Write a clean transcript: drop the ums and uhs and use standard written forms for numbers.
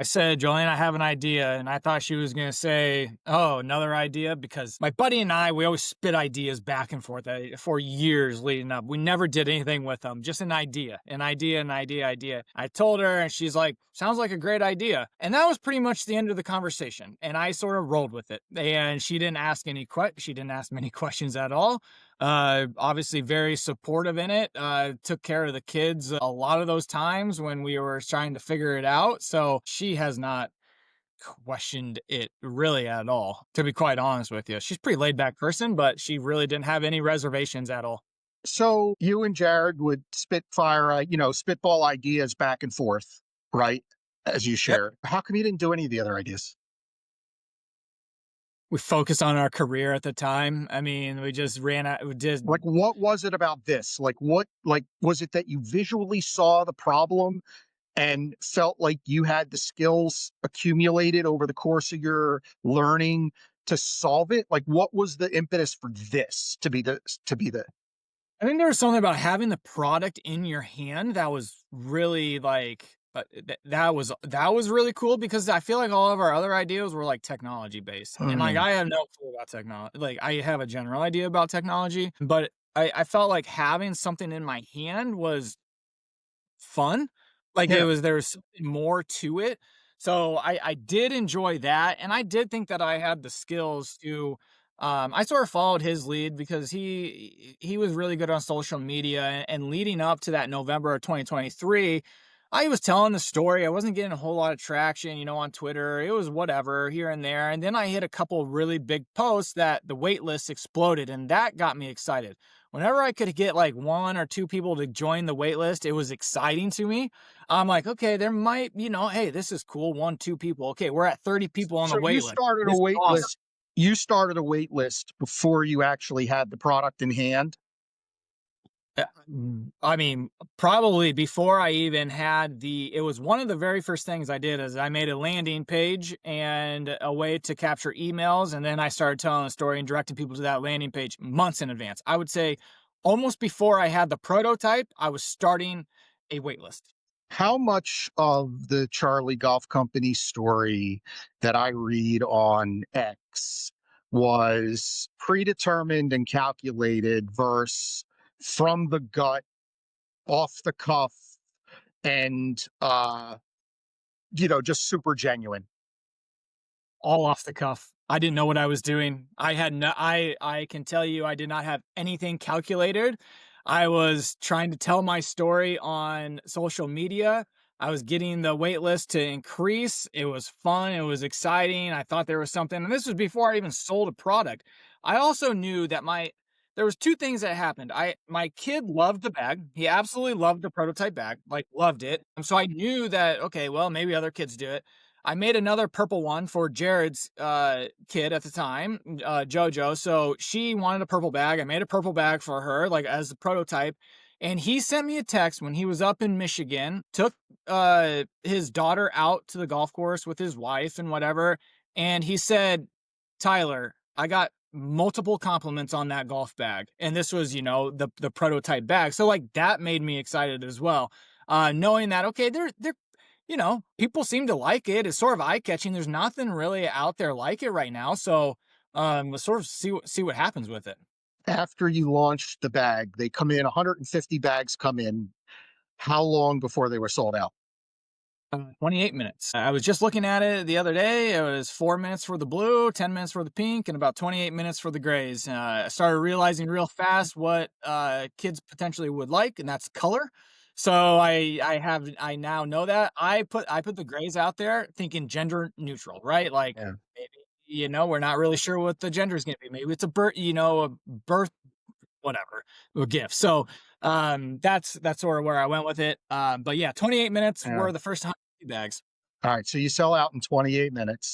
I said, Jolene, I have an idea. And I thought she was going to say, oh, another idea. Because my buddy and I, we always spit ideas back and forth for years leading up. We never did anything with them, just an idea, an idea, an idea, idea. I told her, and she's like, sounds like a great idea. And that was pretty much the end of the conversation. And I sort of rolled with it. And she didn't ask she didn't ask many questions at all. Obviously very supportive in it, took care of the kids a lot of those times when we were trying to figure it out. So she has not questioned it really at all, to be quite honest with you. She's a pretty laid back person, but she really didn't have any reservations at all. So you and Jared would spitball ideas back and forth, right? As you Yep. share. How come you didn't do any of the other ideas? We focused on our career at the time. I mean, we just ran out, we did. Like, what was it about this? Like, was it that you visually saw the problem and felt like you had the skills accumulated over the course of your learning to solve it? Like, what was the impetus for this to be the I think there was something about having the product in your hand that was really like, that was really cool because I feel like all of our other ideas were like technology based, and like Hmm. I have no clue about technology. Like I have a general idea about technology, but I felt like having something in my hand was fun. Like Yeah. there was something more to it. So I did enjoy that, and I did think that I had the skills to I sort of followed his lead because he was really good on social media, and leading up to that November of 2023, I was telling the story. I wasn't getting a whole lot of traction, on Twitter. It was whatever here and there. And then I hit a couple really big posts that the wait list exploded, and that got me excited. Whenever I could get like one or two people to join the wait list, it was exciting to me. I'm like, okay, there might, hey, this is cool. One, two people. Okay, we're at 30 people on So the you wait list. started a This is wait awesome. list. You started a wait list before you actually had the product in hand. I mean, probably before I even had it was one of the very first things I did is I made a landing page and a way to capture emails. And then I started telling the story and directing people to that landing page months in advance. I would say almost before I had the prototype, I was starting a wait list. How much of the Charlie Golf Company story that I read on X was predetermined and calculated versus from the gut, off the cuff, and just super genuine? All off the cuff. I didn't know what I was doing. I had no I can tell you I did not have anything calculated. I was trying to tell my story on social media. I was getting the wait list to increase. It was fun. It was exciting. I thought there was something. And this was before I even sold a product. I also knew that there was two things that happened. My kid loved the bag. He absolutely loved the prototype bag, like loved it. And so I knew that okay, well, maybe other kids do it. I made another purple one for Jared's kid at the time, JoJo. So she wanted a purple bag. I made a purple bag for her, like as the prototype. And he sent me a text when he was up in Michigan, took his daughter out to the golf course with his wife and whatever. And he said, Tyler, I got multiple compliments on that golf bag. And this was, the prototype bag. So like that made me excited as well. Knowing that, okay, they're people seem to like it. It's sort of eye catching. There's nothing really out there like it right now. So let's sort of see what happens with it. After you launched the bag, they come in 150 bags come in. How long before they were sold out? 28 minutes. I was just looking at it the other day. It was 4 minutes for the blue, 10 minutes for the pink, and about 28 minutes for the grays. I started realizing real fast what kids potentially would like, and that's color. So I now know that I put the grays out there thinking gender neutral, right? Like Yeah. maybe we're not really sure what the gender is going to be. Maybe it's a birth whatever a gift. So that's sort of where I went with it. But yeah, 28 minutes Yeah. were the first 100 bags. All right. So you sell out in 28 minutes.